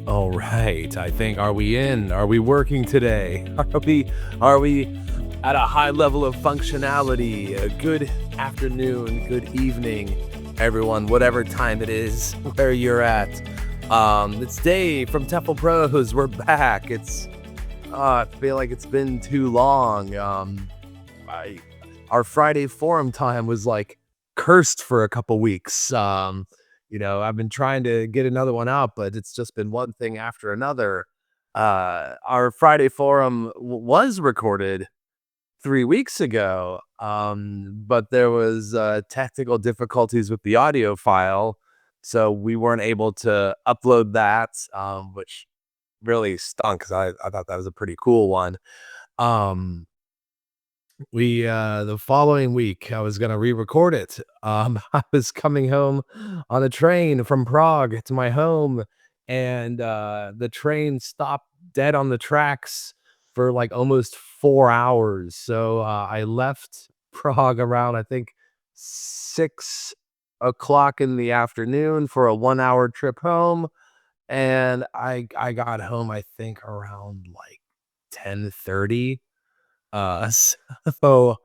All right. I think are we in? Are we working today? Are we at a high level of functionality? A good afternoon, good evening, everyone, whatever time it is where you're at. It's Dave from TEFLPros. We're back. I feel like it's been too long. I Our Friday forum time was like cursed for a couple weeks. I've been trying to get another one out, but it's just been one thing after another. Our Friday forum was recorded 3 weeks ago, but there was technical difficulties with the audio file, so we weren't able to upload that, which really stunk because I thought that was a pretty cool one. Um, the following week, I was gonna re-record it. I was coming home on a train from Prague to my home, and, the train stopped dead on the tracks for, like, almost 4 hours. So, I left Prague around, I think, 6 o'clock in the afternoon for a one-hour trip home, and I got home, I think, around, like, 10:30. So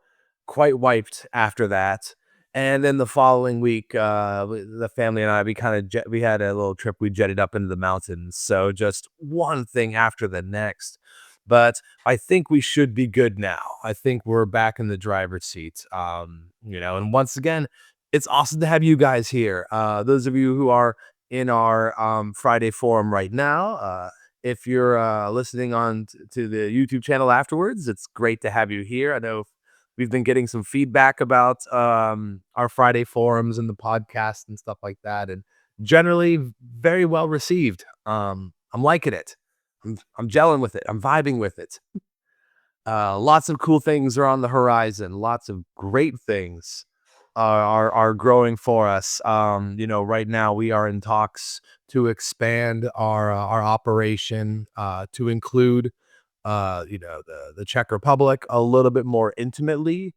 quite wiped after that. And then the following week, the family and I, we had a little trip. We jetted up into the mountains. So just one thing after the next. But I think we should be good now. I think we're back in the driver's seat. And once again, it's awesome to have you guys here. Those of you who are in our Friday forum right now, if you're listening to the YouTube channel afterwards, it's great to have you here. I know we've been getting some feedback about our Friday forums and the podcast and stuff like that, and generally very well received. I'm liking it. I'm gelling with it. I'm vibing with it. Lots of cool things are on the horizon. Lots of great things are growing for us. Right now we are in talks to expand our operation to include the Czech Republic a little bit more intimately.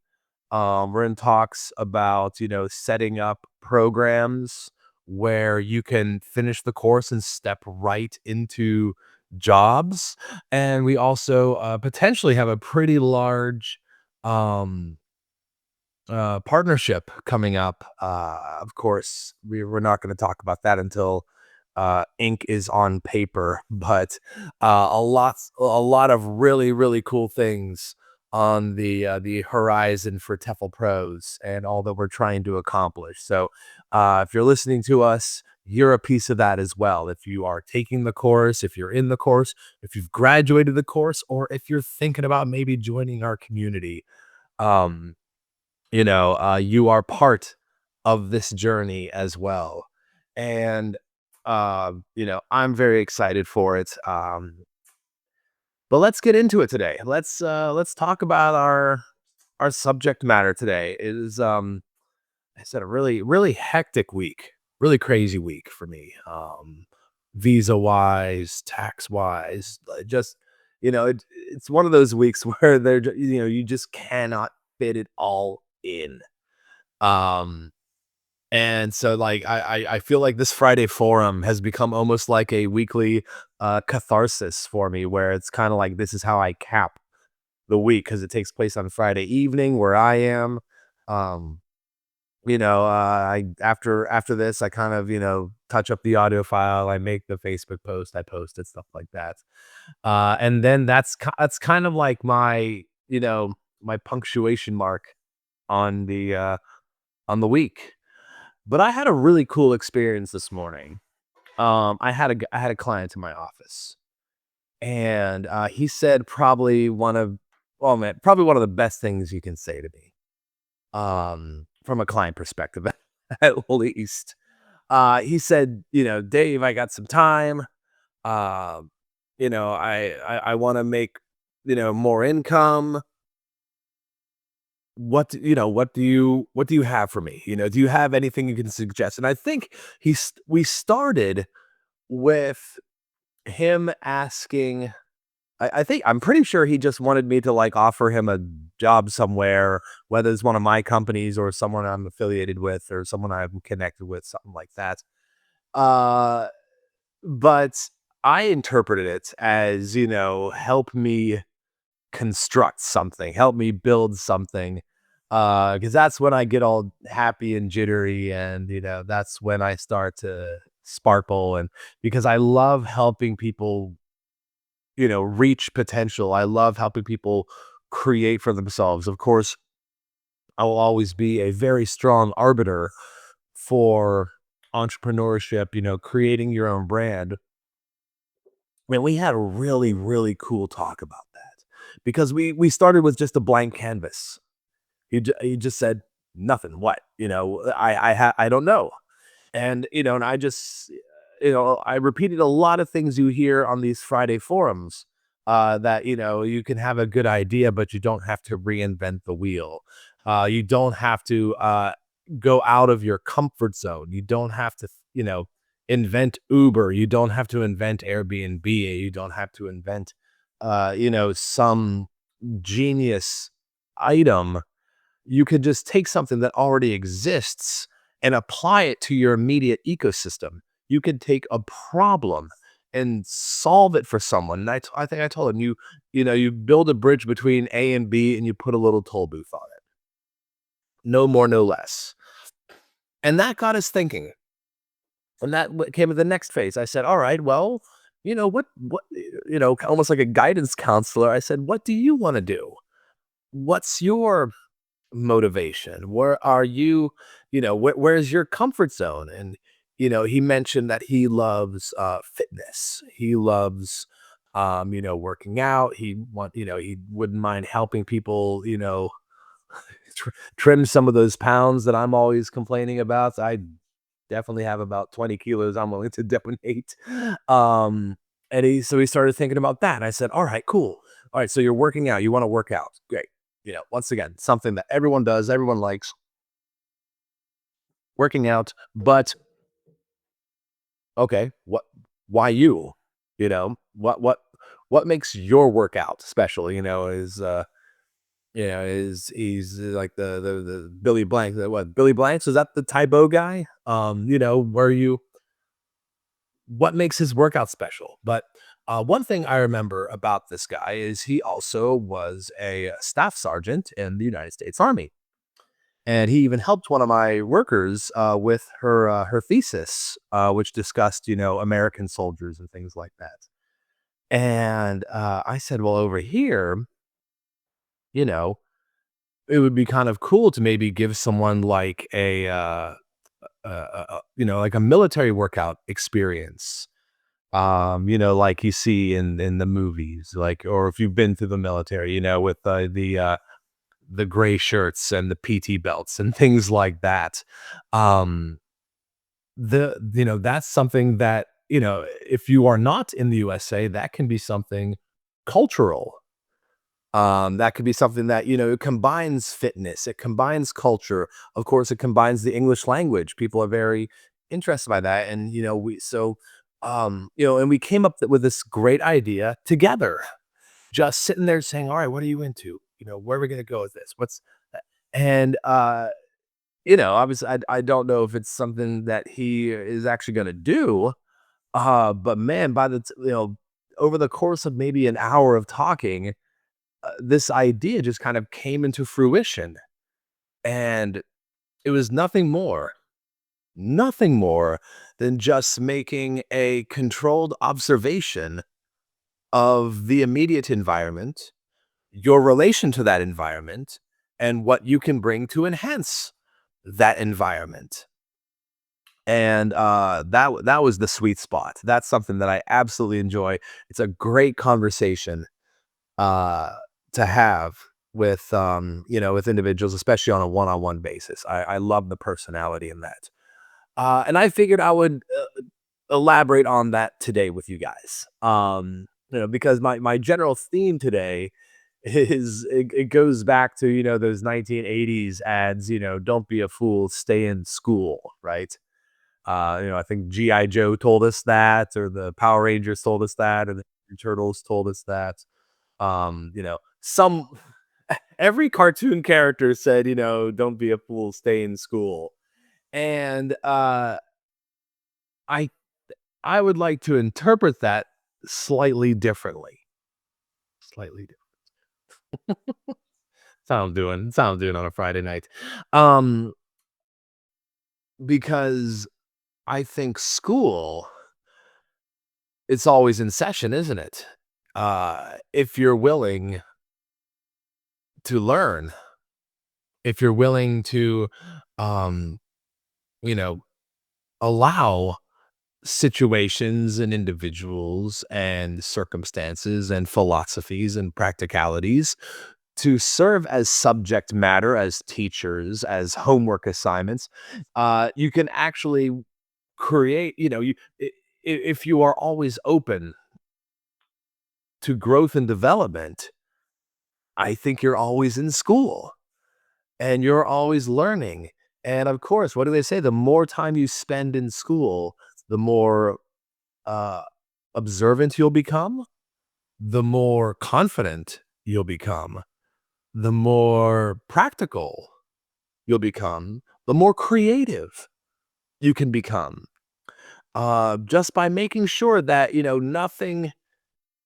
We're in talks about setting up programs where you can finish the course and step right into jobs, and we also potentially have a pretty large um partnership coming up. Of course, we're not going to talk about that until ink is on paper, but a lot of really really cool things on the horizon for TEFL Pros and all that we're trying to accomplish. So, if you're listening to us, you're a piece of that as well. If you are taking the course, if you're in the course, if you've graduated the course, or if you're thinking about maybe joining our community, um, you are part of this journey as well. And, I'm very excited for it. But let's get into it today. Let's talk about our subject matter today. It is, I said a really, really hectic week, really crazy week for me. Visa wise, tax wise, just, it's one of those weeks where you just cannot fit it all in. Um, and so like I feel like this Friday forum has become almost like a weekly catharsis for me, where it's kind of like this is how I cap the week because it takes place on Friday evening where I am. Um, I after this I kind of, touch up the audio file, I make the Facebook post, I post it, stuff like that. And then that's kind of like my punctuation mark on the week. But I had a really cool experience this morning. I had a client in my office, and he said probably one of the best things you can say to me, from a client perspective, at least. He said, "Dave, I got some time. Um, I want to make more income. What do you have for me? Do you have anything you can suggest?" And I think we started with him asking. I'm pretty sure he just wanted me to like offer him a job somewhere, whether it's one of my companies or someone I'm affiliated with or someone I'm connected with, something like that. Uh, but I interpreted it as, help me construct something, help me build something. Because that's when I get all happy and jittery, and that's when I start to sparkle. And because I love helping people, reach potential. I love helping people create for themselves. Of course, I will always be a very strong arbiter for entrepreneurship, creating your own brand. Man, we had a really, really cool talk about that because we started with just a blank canvas. He just said nothing. What? I don't know. And, and I just, I repeated a lot of things you hear on these Friday forums, that, you can have a good idea, but you don't have to reinvent the wheel. You don't have to go out of your comfort zone. You don't have to, invent Uber. You don't have to invent Airbnb. You don't have to invent, some genius item. You could just take something that already exists and apply it to your immediate ecosystem. You could take a problem and solve it for someone. And I think I told him, you build a bridge between A and B and you put a little toll booth on it. No more, no less. And that got us thinking. And that came to the next phase. I said, all right, well, almost like a guidance counselor. I said, what do you want to do? What's your motivation? Where are you, where's your comfort zone? And, he mentioned that he loves fitness. He loves, working out. He wouldn't mind helping people, trim some of those pounds that I'm always complaining about. I definitely have about 20 kilos I'm willing to donate. Um, and so he started thinking about that. And I said, all right, cool. All right. So you're working out. You want to work out. Great. Once again, something that everyone does, everyone likes working out, but okay, why you? What makes your workout special? Is he's like the Billy Blank, what Billy Blanks? Is that the Tybo guy? Where you what makes his workout special? But one thing I remember about this guy is he also was a staff sergeant in the United States Army. And he even helped one of my workers with her thesis, which discussed, American soldiers and things like that. And I said, well, over here, you know, it would be kind of cool to maybe give someone like like a military workout experience. Like you see in the movies, like, or if you've been to the military, with the gray shirts and the PT belts and things like that. Um, that's something that, if you are not in the USA, that can be something cultural. That could be something that, it combines fitness, it combines culture. Of course, it combines the English language. People are very interested by that. And, and we came up with this great idea together, just sitting there saying, all right, what are you into? Where are we going to go with this? And, obviously I don't know if it's something that he is actually going to do. But man, over the course of maybe an hour of talking, this idea just kind of came into fruition. And it was nothing more than just making a controlled observation of the immediate environment, your relation to that environment, and what you can bring to enhance that environment. And that was the sweet spot. That's something that I absolutely enjoy. It's a great conversation uh, to have with with individuals, especially on a one-on-one basis. I love the personality in that, and I figured I would elaborate on that today with you guys. Because my general theme today is it goes back to those 1980s ads. Don't be a fool, stay in school, right? I think GI Joe told us that, or the Power Rangers told us that, or the Turtles told us that. Some every cartoon character said, don't be a fool, stay in school. And I I would like to interpret that slightly differently. Slightly different. That's how I'm doing on a Friday night. Um, because I think school, it's always in session, isn't it? If you're willing to learn, if you're willing to, um, you know, allow situations and individuals and circumstances and philosophies and practicalities to serve as subject matter, as teachers, as homework assignments, you can actually create, if you are always open to growth and development, I think you're always in school and you're always learning. And of course, what do they say? The more time you spend in school, the more uh, observant you'll become, the more confident you'll become, the more practical you'll become, the more creative you can become. Just by making sure that, nothing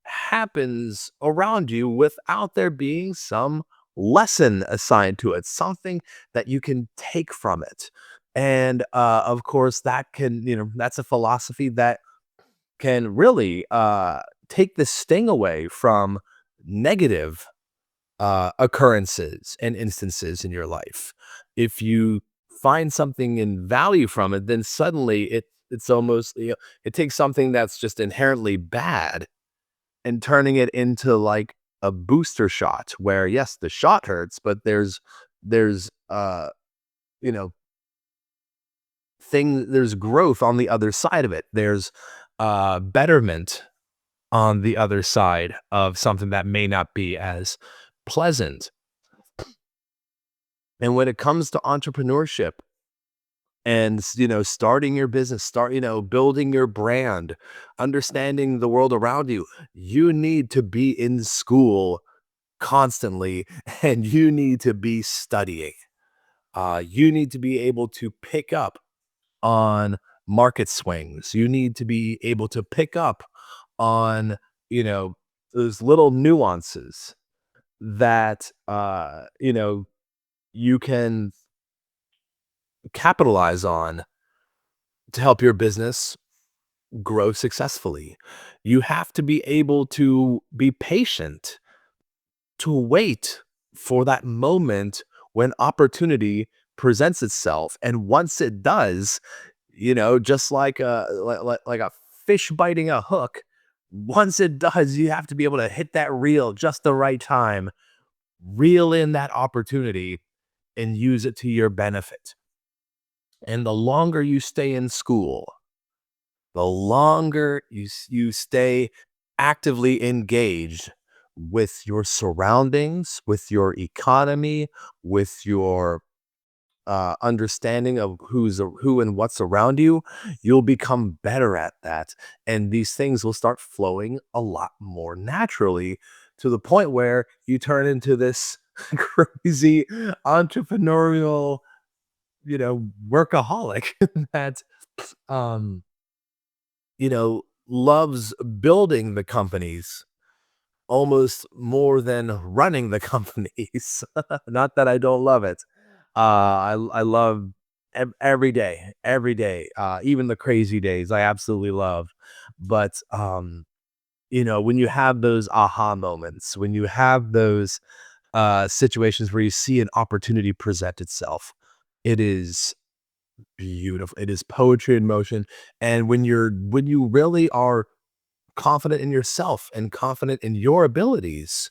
happens around you without there being some lesson assigned to it, something that you can take from it. And of course, that's a philosophy that can really take the sting away from negative occurrences and instances in your life. If you find something in value from it, then suddenly it's almost, it takes something that's just inherently bad and turning it into like a booster shot where yes, the shot hurts, but there's you know there's growth on the other side of it. There's betterment on the other side of something that may not be as pleasant. And when it comes to entrepreneurship and, starting your business, building your brand, understanding the world around you, you need to be in school constantly and you need to be studying. You need to be able to pick up on market swings. You need to be able to pick up on, you know, those little nuances that, you can capitalize on to help your business grow successfully. You have to be able to be patient, to wait for that moment when opportunity presents itself. And once it does, just like a fish biting a hook, once it does, you have to be able to hit that reel just the right time, reel in that opportunity and use it to your benefit. And the longer you stay in school, the longer you stay actively engaged with your surroundings, with your economy, with your understanding of who and what's around you, you'll become better at that. And these things will start flowing a lot more naturally to the point where you turn into this crazy entrepreneurial, workaholic that um loves building the companies almost more than running the companies. Not that I don't love it. I love every day, even the crazy days. I absolutely love. But when you have those aha moments, when you have those situations where you see an opportunity present itself, it is beautiful. It is poetry in motion. And when you really are confident in yourself and confident in your abilities,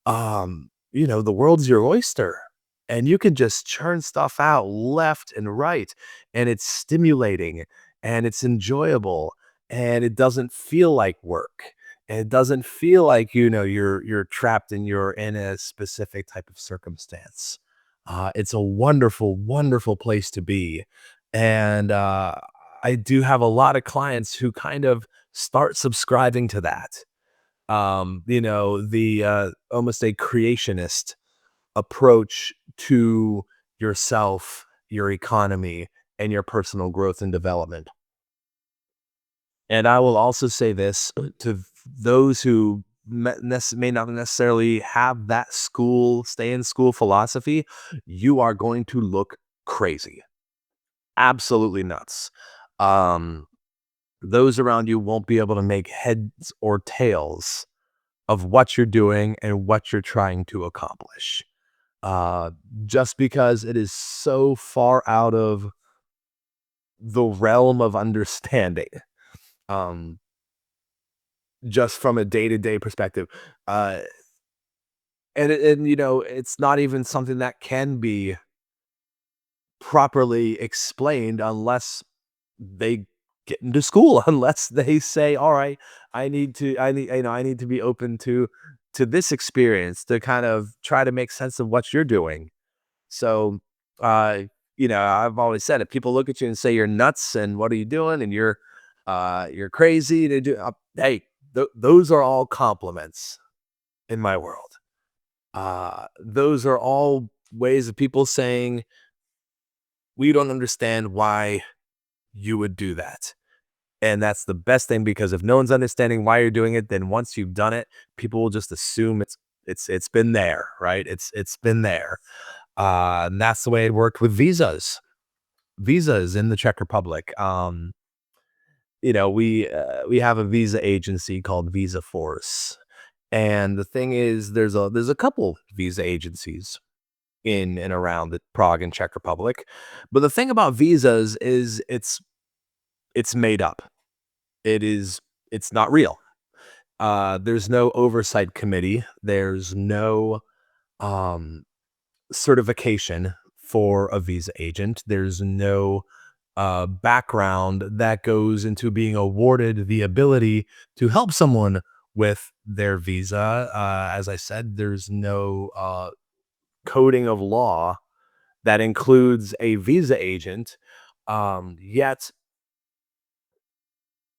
the world's your oyster and you can just churn stuff out left and right. And it's stimulating and it's enjoyable and it doesn't feel like work. And it doesn't feel like, you're trapped and you're in a specific type of circumstance. It's a wonderful, wonderful place to be. And I do have a lot of clients who kind of start subscribing to that. The almost a creationist approach to yourself, your economy, and your personal growth and development. And I will also say this to those who may not necessarily have that stay in school philosophy, you are going to look crazy, absolutely nuts. Um, those around you won't be able to make heads or tails of what you're doing and what you're trying to accomplish. Uh, just because it is so far out of the realm of understanding. Um, just from a day-to-day perspective. Uh, it's not even something that can be properly explained unless they get into school, unless they say, "All right, I need to be open to this experience to kind of try to make sense of what you're doing." So, uh, I've always said, if people look at you and say you're nuts and what are you doing and you're crazy to do, hey, those are all compliments in my world. Those are all ways of people saying we don't understand why you would do that. And that's the best thing, because if no one's understanding why you're doing it, then once you've done it, people will just assume it's been there, right? It's been there. And that's the way it worked with visas. Visas in the Czech Republic. We have a visa agency called Visa Force. And the thing is, there's a couple visa agencies in and around the Prague and Czech Republic. But the thing about visas is it's made up. It's not real. There's no oversight committee. There's no um certification for a visa agent. There's no background that goes into being awarded the ability to help someone with their visa. As I said, there's no coding of law that includes a visa agent. Yet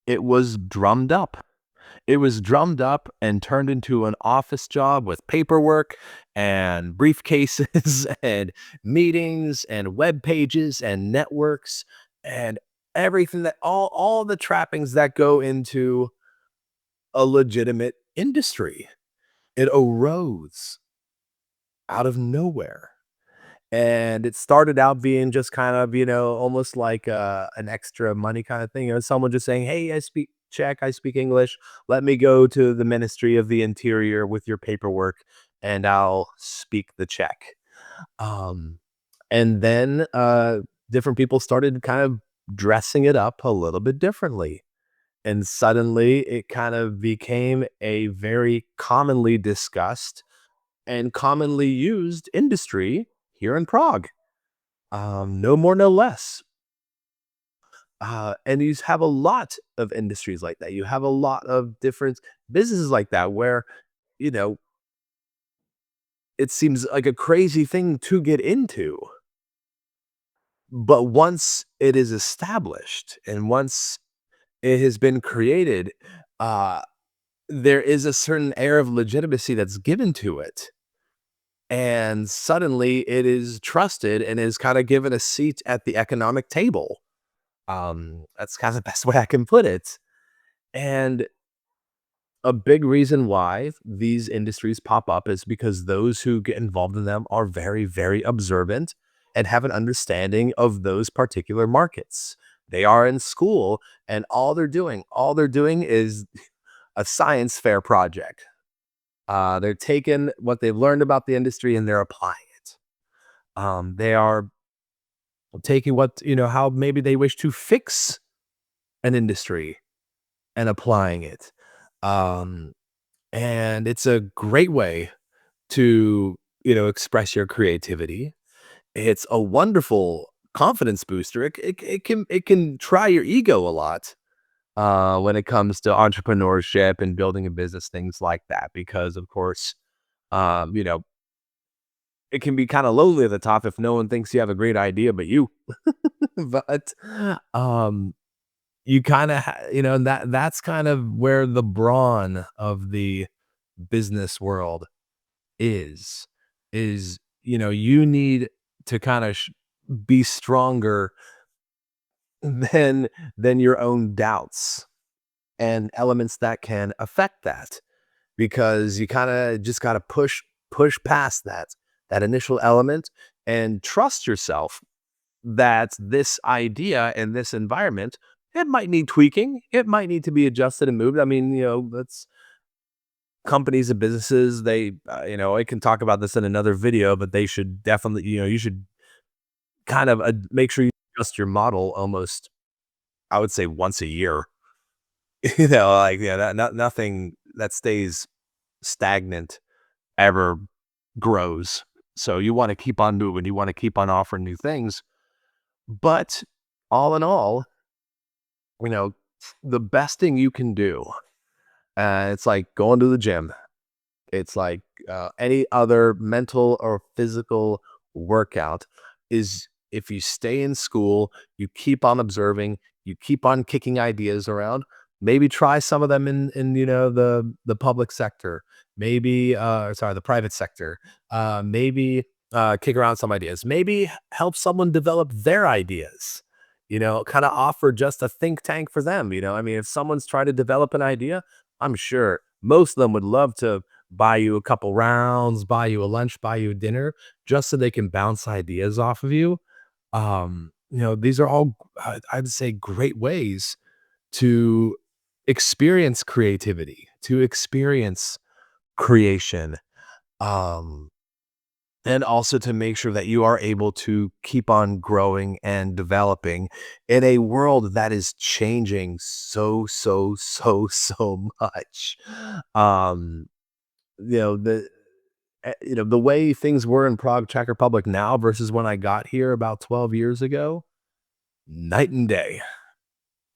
it was drummed up. It was drummed up and turned into an office job with paperwork and briefcases and meetings and web pages and networks and everything, that all the trappings that go into a legitimate industry. It arose out of nowhere. And it started out being just kind of, almost like an extra money kind of thing. Someone just saying, "Hey, I speak Czech, I speak English. Let me go to the Ministry of the Interior with your paperwork, and I'll speak the Czech." Um, and then different people started kind of dressing it up a little bit differently. And suddenly it kind of became a very commonly discussed and commonly used industry here in Prague. No more, no less. And you have a lot of industries like that. You have a lot of different businesses like that where, you know, it seems like a crazy thing to get into. But once it is established and once it has been created, uh, there is a certain air of legitimacy that's given to it. And suddenly it is trusted and is kind of given a seat at the economic table. That's kind of the best way I can put it. And a big reason why these industries pop up is because those who get involved in them are very, very observant and have an understanding of those particular markets. They are in school and all they're doing is a science fair project. They're taking what they've learned about the industry and they're applying it. They are taking how maybe they wish to fix an industry and applying it. Um, and it's a great way to, express your creativity. It's a wonderful confidence booster. It can try your ego a lot when it comes to entrepreneurship and building a business, things like that, because of course, um, you know, it can be kind of lonely at the top if no one thinks you have a great idea but you. But um you kind of that's kind of where the brawn of the business world is you need to kind of be stronger than than your own doubts and elements that can affect that, because you kind of just got to push past that initial element and trust yourself that this idea and this environment, it might need tweaking, it might need to be adjusted and moved. I mean, that's companies and businesses, they I can talk about this in another video, but they should definitely, you should kind of make sure you adjust your model almost, I would say, once a year. Like, yeah, nothing that stays stagnant ever grows. So you want to keep on moving, you want to keep on offering new things. But all in all, you know, the best thing you can do, it's like going to the gym. It's like any other mental or physical workout, is if you stay in school, you keep on observing, you keep on kicking ideas around. Maybe try some of them in the public sector, maybe sorry, the private sector. Maybe kick around some ideas. Maybe help someone develop their ideas. Kind of offer just a think tank for them. I mean, if someone's trying to develop an idea, I'm sure most of them would love to buy you a couple rounds, buy you a lunch, buy you a dinner, just so they can bounce ideas off of you. These are all, I'd say, great ways to experience creativity, to experience creation, um, and also to make sure that you are able to keep on growing and developing in a world that is changing so much. Um, the way things were in Prague, Czech Republic now versus when I got here about 12 years ago, night and day.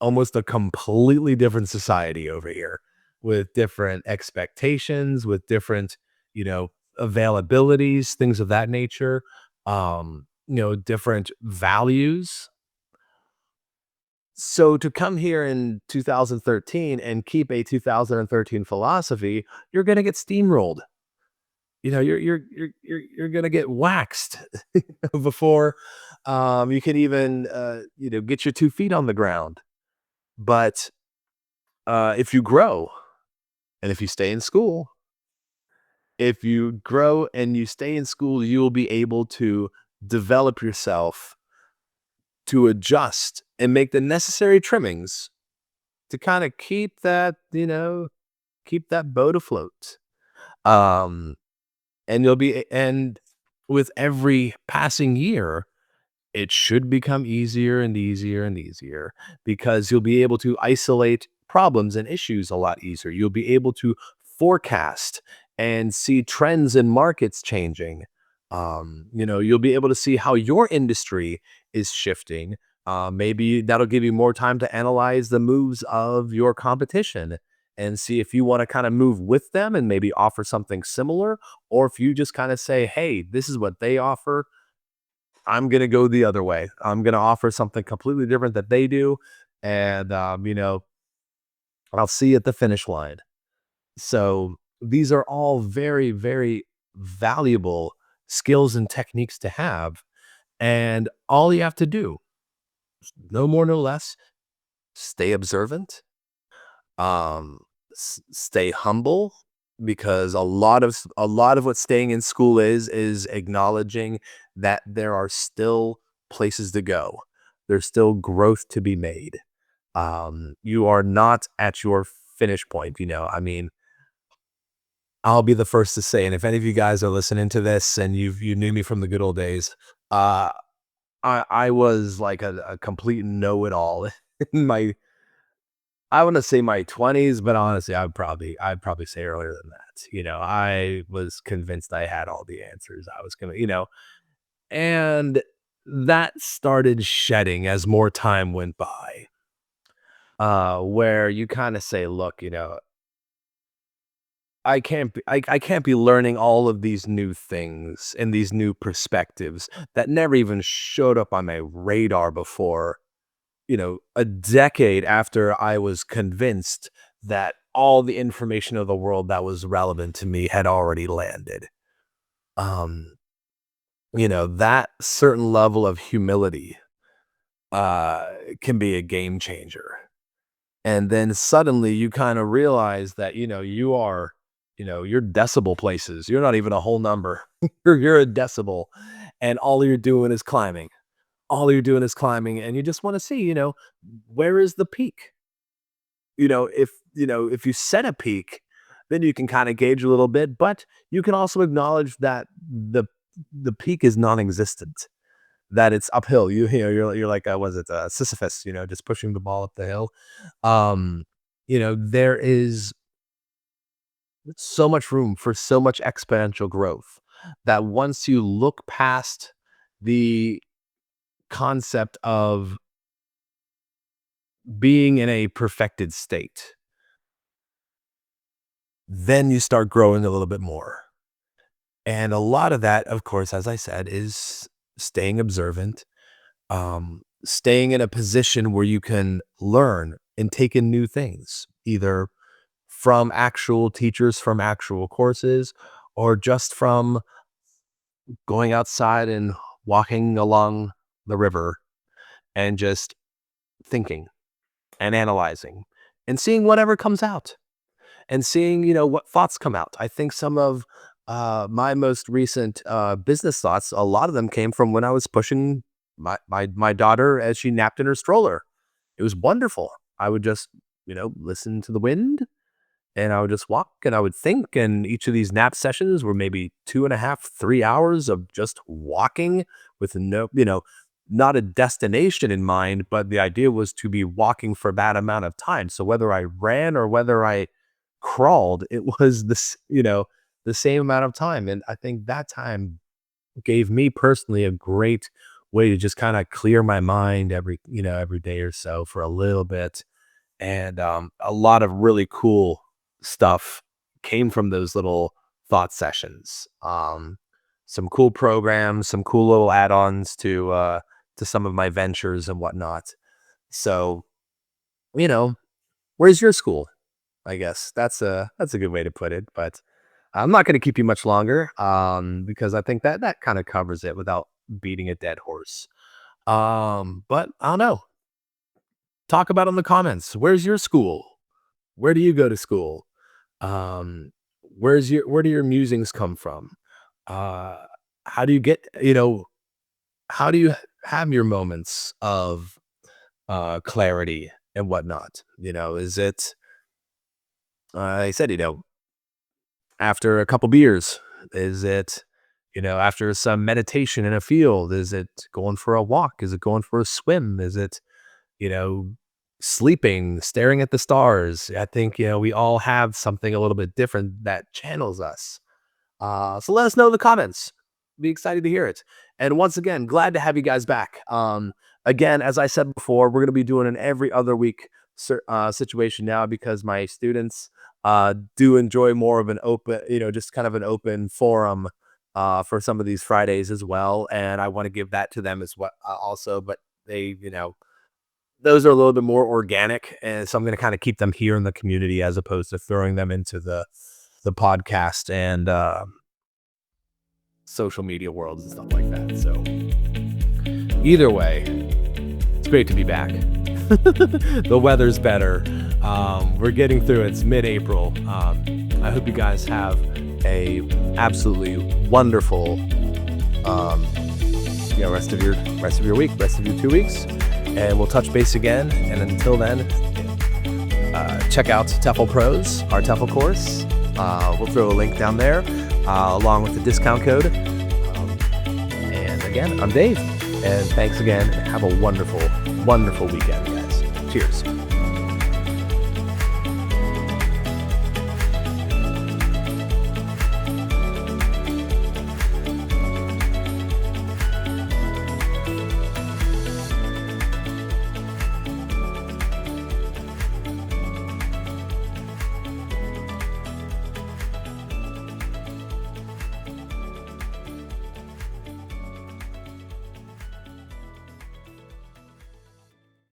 Almost a completely different society over here, with different expectations, with different, you know, availabilities, things of that nature, different values. So to come here in 2013 and keep a 2013 philosophy, you're going to get steamrolled. You're gonna get waxed before you can even get your 2 feet on the ground. But if you grow and if you stay in school, if you grow and you stay in school, you will be able to develop yourself to adjust and make the necessary trimmings to kind of keep that boat afloat. Um, and with every passing year, it should become easier and easier and easier, because you'll be able to isolate problems and issues a lot easier. You'll be able to forecast and see trends in markets changing. You'll be able to see how your industry is shifting. Maybe that'll give you more time to analyze the moves of your competition and see if you want to kind of move with them and maybe offer something similar, or if you just kind of say, hey, this is what they offer, I'm gonna go the other way. I'm gonna offer something completely different that they do, and I'll see you at the finish line. So these are all very, very valuable skills and techniques to have, and all you have to do, no more, no less, stay observant, um, stay humble, because a lot of what staying in school is acknowledging that there are still places to go. There's still growth to be made. You are not at your finish point. I mean, I'll be the first to say, and if any of you guys are listening to this and you knew me from the good old days, uh, I was like a complete know-it-all in my, I want to say, my 20s, but honestly, I'd probably say earlier than that. I was convinced I had all the answers. I was gonna. And that started shedding as more time went by. Where you kind of say, look, I can't be learning all of these new things and these new perspectives that never even showed up on my radar before, a decade after I was convinced that all the information of the world that was relevant to me had already landed. Um, that certain level of humility uh can be a game changer. And then suddenly you kind of realize that, you're decibel places. You're not even a whole number. You're a decibel. And all you're doing is climbing. All you're doing is climbing. And you just want to see, where is the peak? If you set a peak, then you can kind of gauge a little bit, but you can also acknowledge that the peak is non-existent, that it's uphill. You're like, was it Sisyphus, just pushing the ball up the hill. There is so much room for so much exponential growth that once you look past the concept of being in a perfected state, then you start growing a little bit more. And a lot of that, of course, as I said, is staying observant, staying in a position where you can learn and take in new things, either from actual teachers, from actual courses, or just from going outside and walking along the river and just thinking and analyzing and seeing whatever comes out and seeing, what thoughts come out. I think some of my most recent business thoughts, a lot of them came from when I was pushing my daughter as she napped in her stroller. It was wonderful. I would just, listen to the wind, and I would just walk and I would think. And each of these nap sessions were maybe 2.5, 3 hours of just walking with not a destination in mind, but the idea was to be walking for that amount of time. So whether I ran or whether I crawled, it was the same amount of time. And I think that time gave me personally a great way to just kind of clear my mind every day or so for a little bit. And a lot of really cool stuff came from those little thought sessions. Some cool programs, some cool little add-ons to some of my ventures and whatnot. So, where's your school? I guess that's a good way to put it. But I'm not going to keep you much longer, because I think that kind of covers it without beating a dead horse. But I don't know. Talk about it in the comments. Where's your school? Where do you go to school? Where do your musings come from? Uh, how do you get, how do you have your moments of clarity and whatnot? Is it, I said, after a couple beers? Is it, after some meditation in a field? Is it going for a walk? Is it going for a swim? Is it, you know, sleeping, staring at the stars? I think, we all have something a little bit different that channels us. So let us know in the comments. Be excited to hear it. And once again, glad to have you guys back. Again, as I said before, we're going to be doing an every other week situation now, because my students do enjoy more of an open, just kind of an open forum for some of these Fridays as well. And I want to give that to them as well also, but they, those are a little bit more organic. And so I'm going to kind of keep them here in the community as opposed to throwing them into the podcast and social media worlds and stuff like that. So either way, it's great to be back. The weather's better. We're getting through it. It's mid-April. I hope you guys have a absolutely wonderful rest of your week, rest of your 2 weeks, and we'll touch base again. And until then, check out TEFLPros, our TEFL course. We'll throw a link down there along with the discount code. And again, I'm Dave, and thanks again. Have a wonderful, wonderful weekend, guys. Cheers.